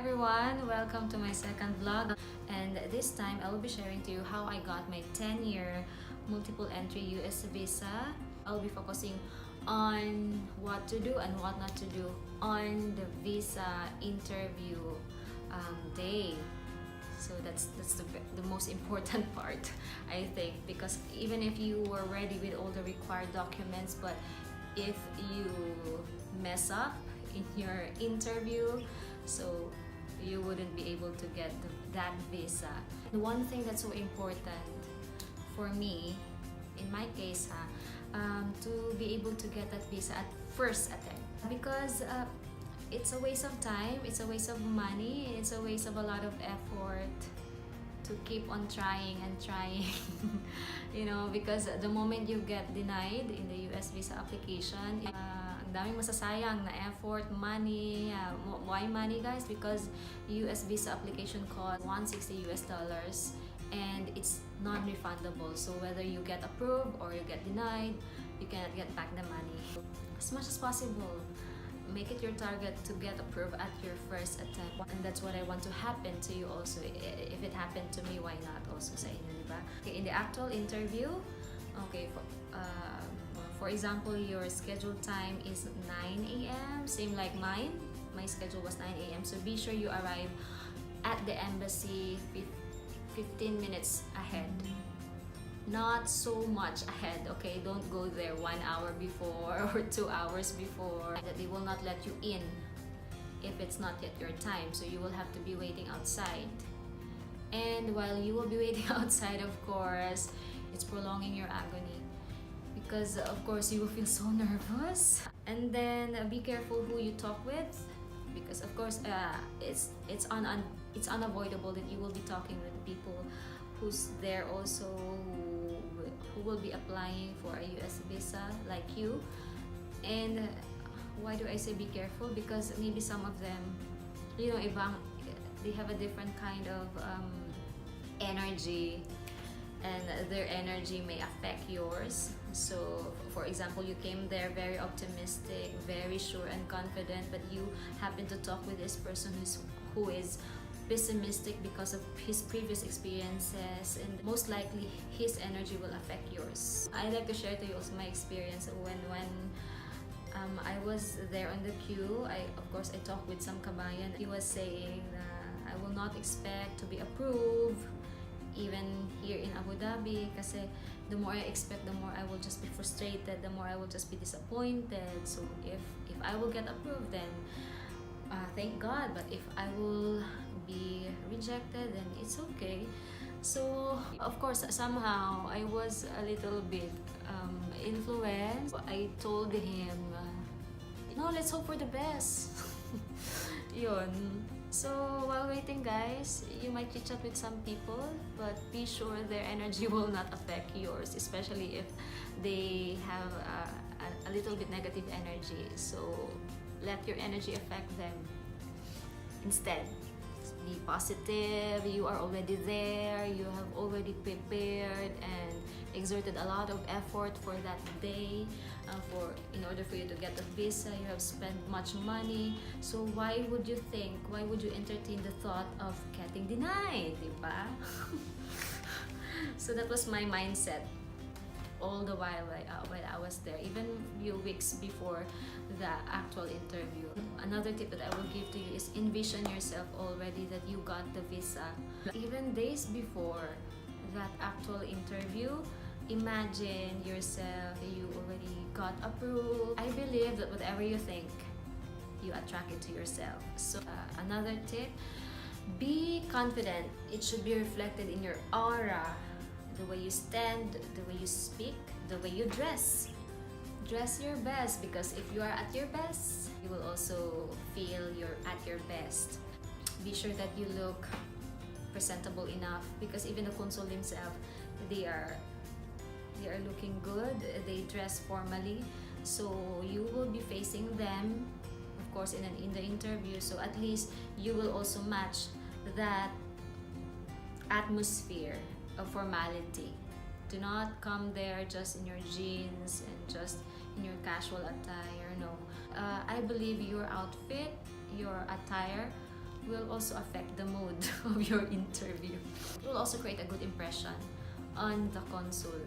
everyone, welcome to my second vlog, and this time I will be sharing to you how I got my 10-year multiple entry US visa. I'll be focusing on what to do and what not to do on the visa interview day. So that's the most important part, I think, because even if you were ready with all the required documents, but if you mess up in your interview, so you wouldn't be able to get that visa. The one thing that's so important for me, in my case, to be able to get that visa at first attempt, because it's a waste of time, it's a waste of money, it's a waste of a lot of effort to keep on trying and trying. You know, because the moment you get denied in the US visa application, ang daming masasayang na effort, money. Why money, guys? Because US visa application costs $160 and it's non-refundable. So whether you get approved or you get denied, you cannot get back the money. As much as possible, make it your target to get approved at your first attempt, and that's what I want to happen to you also. If it happened to me, why not also sa inyo, diba? Okay, in the actual interview, okay, for example, your scheduled time is 9 a.m. same like mine. My schedule was 9 a.m. so be sure you arrive at the embassy 15 minutes ahead. Not so much ahead, okay? Don't go there 1 hour before or 2 hours before. That they will not let you in if it's not yet your time, so you will have to be waiting outside. And while you will be waiting outside, of course, it's prolonging your agony, because of course you will feel so nervous. And then be careful who you talk with, because of course it's unavoidable that you will be talking with people who's there also, who will be applying for a US visa like you. And why do I say be careful? Because maybe some of them, you know, they have a different kind of energy, and their energy may affect yours. So for example, you came there very optimistic, very sure and confident, but you happen to talk with this person who is pessimistic because of his previous experiences, and most likely his energy will affect yours. I like to share to you also my experience when I was there on the queue. Of course I talked with some kabayan. He was saying I will not expect to be approved even here in Abu Dhabi, kasi the more I expect, the more I will just be frustrated, the more I will just be disappointed. So if I will get approved, then thank God, but if I will be rejected, then it's okay. So of course somehow I was a little bit influenced. I told him, no, let's hope for the best. Yun. So while waiting, guys, you might chit chat with some people, but be sure their energy will not affect yours, especially if they have a little bit negative energy. So let your energy affect them instead. Be positive. You are already there, you have already prepared and exerted a lot of effort for that day, in order for you to get the visa. You have spent much money, so why would you entertain the thought of getting denied, diba? So that was my mindset all the while I was there, even few weeks before the actual interview. Another tip that I will give to you is envision yourself already that you got the visa. Even days before that actual interview, imagine yourself you already got approved. I believe that whatever you think, you attract it to yourself. So another tip, be confident. It should be reflected in your aura, the way you stand, the way you speak, the way you dress. Dress your best, because if you are at your best, you will also feel you're at your best. Be sure that you look presentable enough, because even the consul themselves, they are looking good. They dress formally, so you will be facing them, of course, in the interview. So at least you will also match that atmosphere of formality. Do not come there just in your jeans and just in your casual attire. No, I believe your outfit, your attire will also affect the mood of your interview. It will also create a good impression on the consul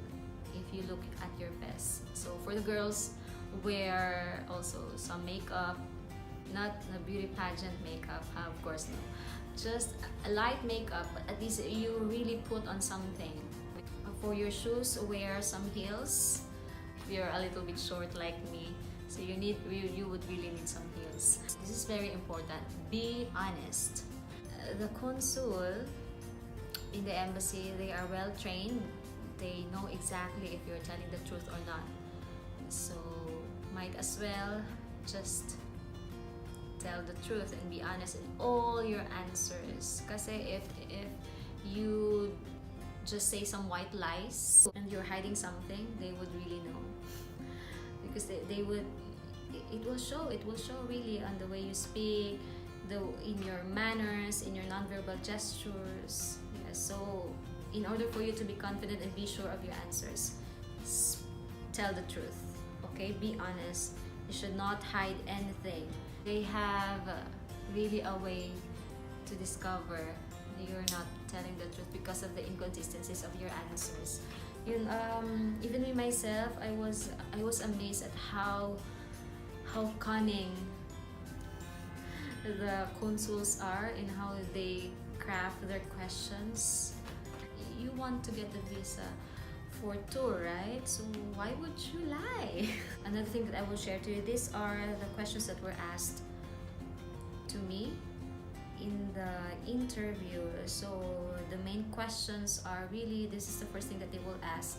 if you look at your best. So for the girls, wear also some makeup, not a beauty pageant makeup, of course no. Just a light makeup, but at least you really put on something. For your shoes, wear some heels. If you're a little bit short like me, so you would really need some heels. This is very important. Be honest. The consul in the embassy, they are well trained. They know exactly if you're telling the truth or not. So might as well just tell the truth and be honest in all your answers. Kasi if you just say some white lies and you're hiding something, they would really know. Because they would, it will show really on the way you speak, in your manners, in your nonverbal gestures. Yeah, so in order for you to be confident and be sure of your answers, tell the truth, okay? Be honest. You should not hide anything. They have really a way to discover you're not telling the truth because of the inconsistencies of your answers. Even me myself, I was amazed at how cunning the consuls are in how they craft their questions. You want to get the visa for tour, right? So why would you lie? Another thing that I will share to you, these are the questions that were asked to me in the interview. So the main questions are really, this is the first thing that they will ask: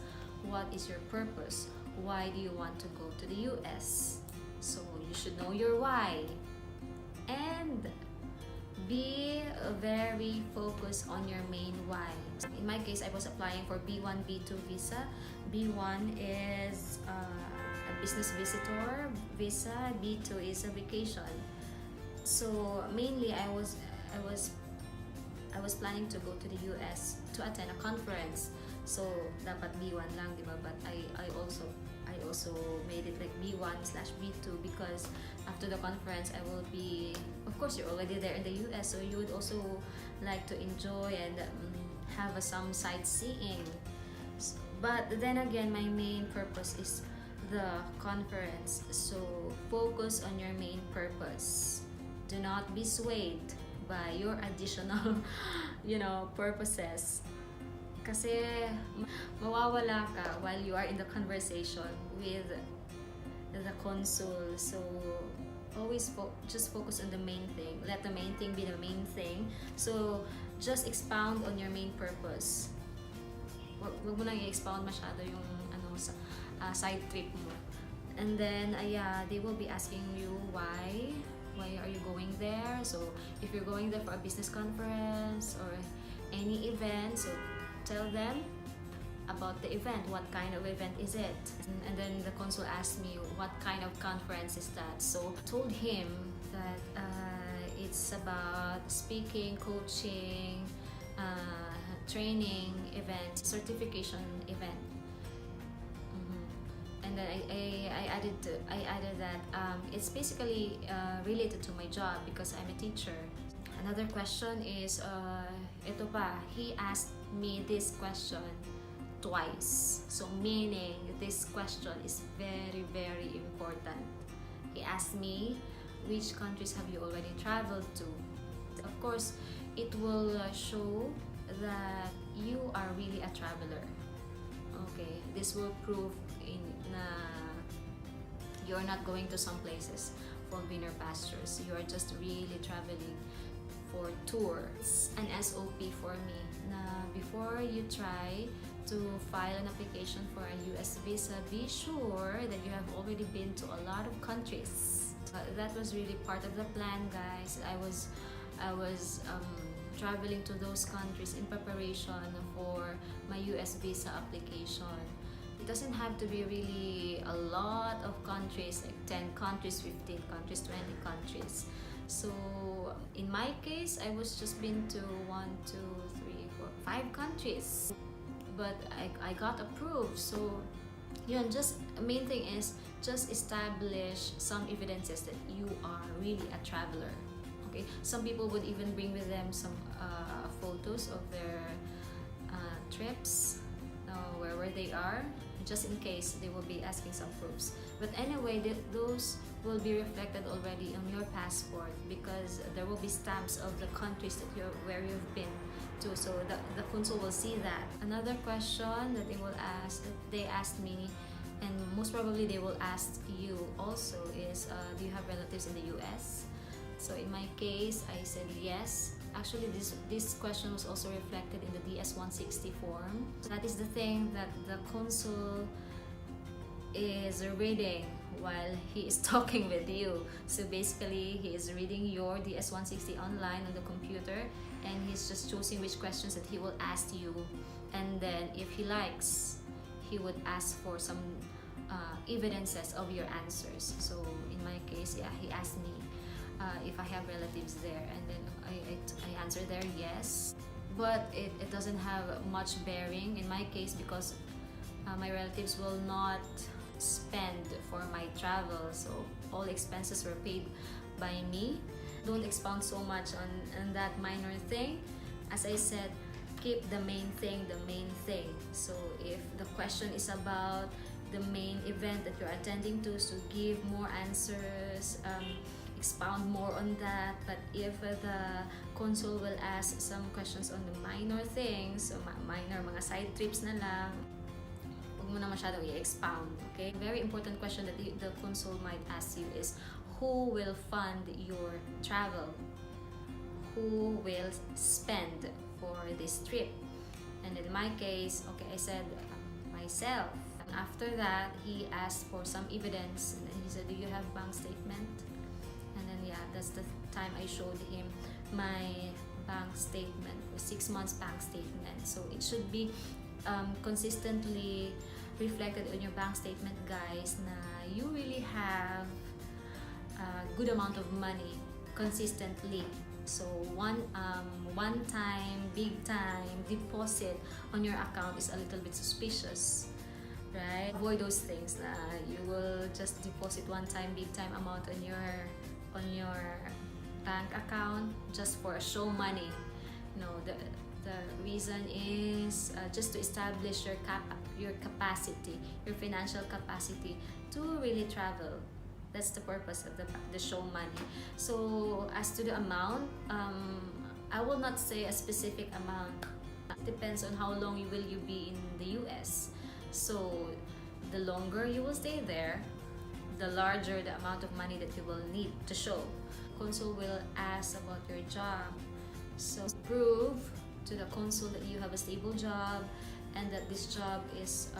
what is your purpose? Why do you want to go to the US? So you should know your why, and be very focused on your main why. In my case, I was applying for B1, B2 visa. B1 is a business visitor visa. B2 is a vacation. So mainly, I was planning to go to the US to attend a conference. So dapat B1 lang, di ba? But I also made it like B1/B2 because after the conference I will be, of course you're already there in the US, so you would also like to enjoy and have some sightseeing. But then again, my main purpose is the conference. So focus on your main purpose. Do not be swayed by your additional purposes. Kasi mawawala ka while you are in the conversation with the consul. So always just focus on the main thing. Let the main thing be the main thing. So just expound on your main purpose. Wag mo nang i-expound masyado yung side trip mo. And then they will be asking you why are you going there. So if you're going there for a business conference or any event, so tell them about the event. What kind of event is it? And then the consul asked me what kind of conference is that. So I told him that it's about speaking, coaching, training event, certification event. And then I added that it's basically related to my job because I'm a teacher. Another question is ito pa, he asked me this question twice. So meaning this question is very, very important. He asked me, which countries have you already traveled to? Of course, it will show that you are really a traveler. Okay, this will prove you're not going to some places for greener pastures. You are just really traveling for tours. An SOP for me na before you try to file an application for a US visa, be sure that you have already been to a lot of countries. That was really part of the plan, guys. I was traveling to those countries in preparation for my US visa application. It doesn't have to be really a lot of countries, like 10 countries, 15 countries, 20 countries. So in my case, I was just been to 1, 2, 3, 4, 5 countries, but I got approved. So yun, just main thing is just establish some evidences that you are really a traveler. Okay, Okay, some people would even bring with them some photos of their trips, wherever they are, just in case they will be asking some proofs. But anyway, those will be reflected already on your passport, because there will be stamps of the countries that where you've been to, so the consul will see that. Another question that they asked me, and most probably they will ask you also, is do you have relatives in the US? So in my case, I said yes. Actually, this question was also reflected in the DS-160 form. So that is the thing that the consul is reading while he is talking with you. So basically, he is reading your DS-160 online on the computer, and he's just choosing which questions that he will ask you. And then if he likes, he would ask for some evidences of your answers. So in my case, yeah, he asked me if I have relatives there, and then I answered there yes. But it doesn't have much bearing in my case, because my relatives will not spend for my travel, so all expenses were paid by me. Don't expound so much on that minor thing. As I said, keep the main thing the main thing. So if the question is about the main event that you're attending to, so give more answers, expound more on that. But if the consul will ask some questions on the minor things, so minor mga side trips na lang, huwag mo na masyadong i-expound, okay? Very important question that the consul might ask you is, who will fund your travel? Who will spend for this trip? And in my case, okay, I said myself. And after that, he asked for some evidence, and then he said, do you have bank statement? And then yeah, that's the time I showed him my bank statement, 6 months bank statement. So it should be consistently reflected on your bank statement, guys, na you really have a good amount of money consistently. So one time, big time deposit on your account is a little bit suspicious, right? Avoid those things na you will just deposit one time, big time amount on your bank account just for show money. No, the reason is just to establish your capacity, your financial capacity to really travel. That's the purpose of the show money. So as to the amount, I will not say a specific amount. It depends on how long will you be in the US. So the longer you will stay there, the larger the amount of money that you will need to show. Consul will ask about your job. So prove to the consul that you have a stable job, and that this job is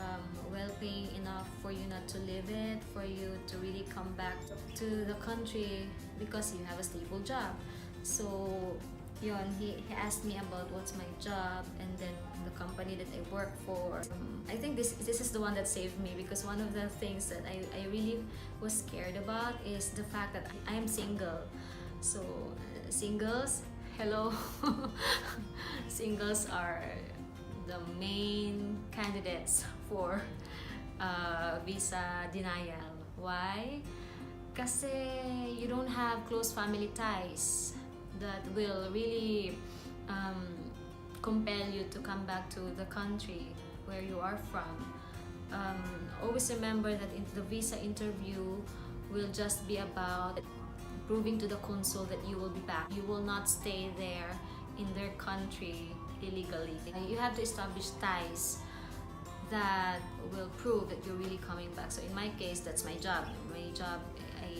well-paying enough for you not to leave it, for you to really come back to the country because you have a stable job. So yun, he asked me about what's my job, and then the company that I work for. I think this is the one that saved me, because one of the things that I really was scared about is the fact that I am single. So singles, hello. Singles are the main candidates for visa denial. Why? Kasi you don't have close family ties that will really compel you to come back to the country where you are from. Always remember that the visa interview will just be about proving to the consul that you will be back. You will not stay there in their country illegally. You have to establish ties that will prove that you're really coming back. So in my case, that's my job. My job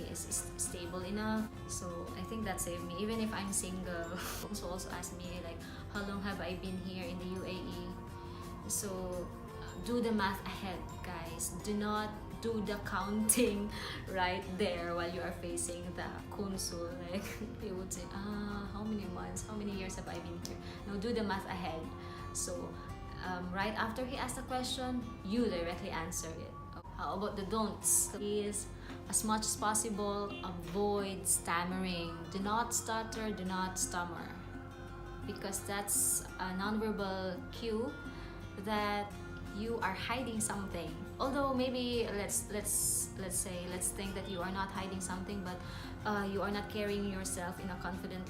is stable enough. So I think that saved me. Even if I'm single, also asked me like, how long have I been here in the UAE? So do the math ahead, guys. Do not do the counting right there while you are facing the consul. Like they would say, how many months, how many years have I been here? No, do the math ahead. So right after he asked the question, you directly answer it. How about the don'ts? Is as much as possible, avoid stammering. Do not stutter, do not stammer, because that's a nonverbal cue that you are hiding something. Although maybe let's think that you are not hiding something, but you are not carrying yourself in a confident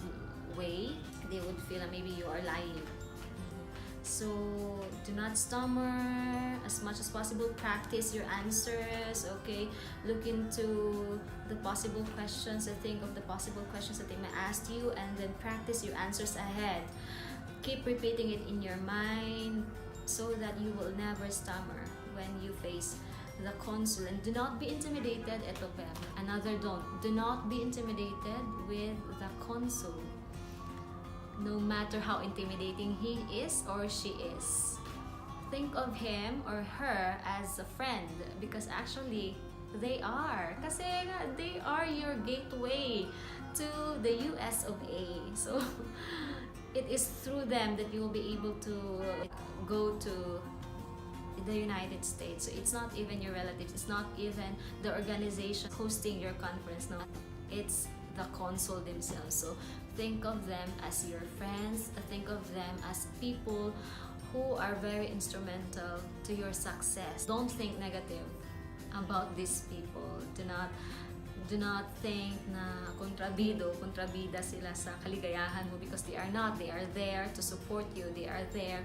way, they would feel that maybe you are lying. So do not stammer. As much as possible, practice your answers. Okay, look into the possible questions and think of the possible questions that they may ask you, and then practice your answers ahead. Keep repeating it in your mind so that you will never stammer when you face the consul. And do not be intimidated. Ito pa, another don't. Do not be intimidated with the consul. No matter how intimidating he is or she is, think of him or her as a friend, because actually they are. Kasi they are your gateway to the US of A. So it is through them that you will be able to go to the United States. So it's not even your relatives, it's not even the organization hosting your conference. No, it's the consul themselves. So think of them as your friends, think of them as people who are very instrumental to your success. Don't think negative about these people. Do not think na kontrabida sila sa kaligayahan mo, because they are not. They are there to support you. They are there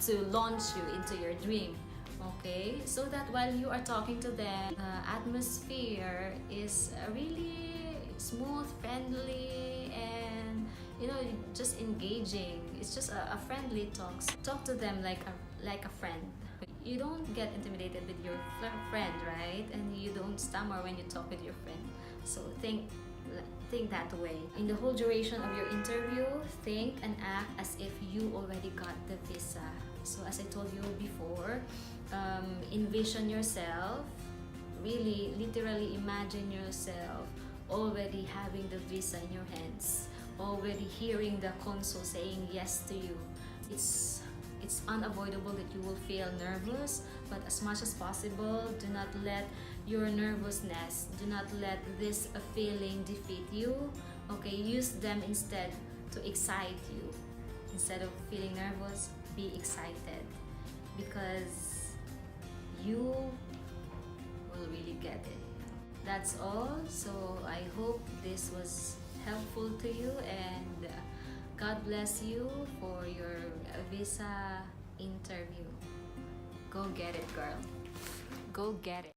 to launch you into your dream. Okay? So that while you are talking to them, the atmosphere is really smooth, friendly, and just engaging. It's just a friendly talk. Talk to them like a friend. You don't get intimidated with your friend, right? And you don't stammer when you talk with your friend. So think that way. In the whole duration of your interview, think and act as if you already got the visa. So as I told you before, envision yourself, really literally imagine yourself already having the visa in your hands, already hearing the consul saying yes to you. It's unavoidable that you will feel nervous, but as much as possible, do not let your nervousness, do not let this feeling defeat you. Okay, use them instead to excite you. Instead of feeling nervous, be excited, because you will really get it. That's all. So I hope this was helpful to you, and God bless you for your visa interview. Go get it, girl. Go get it.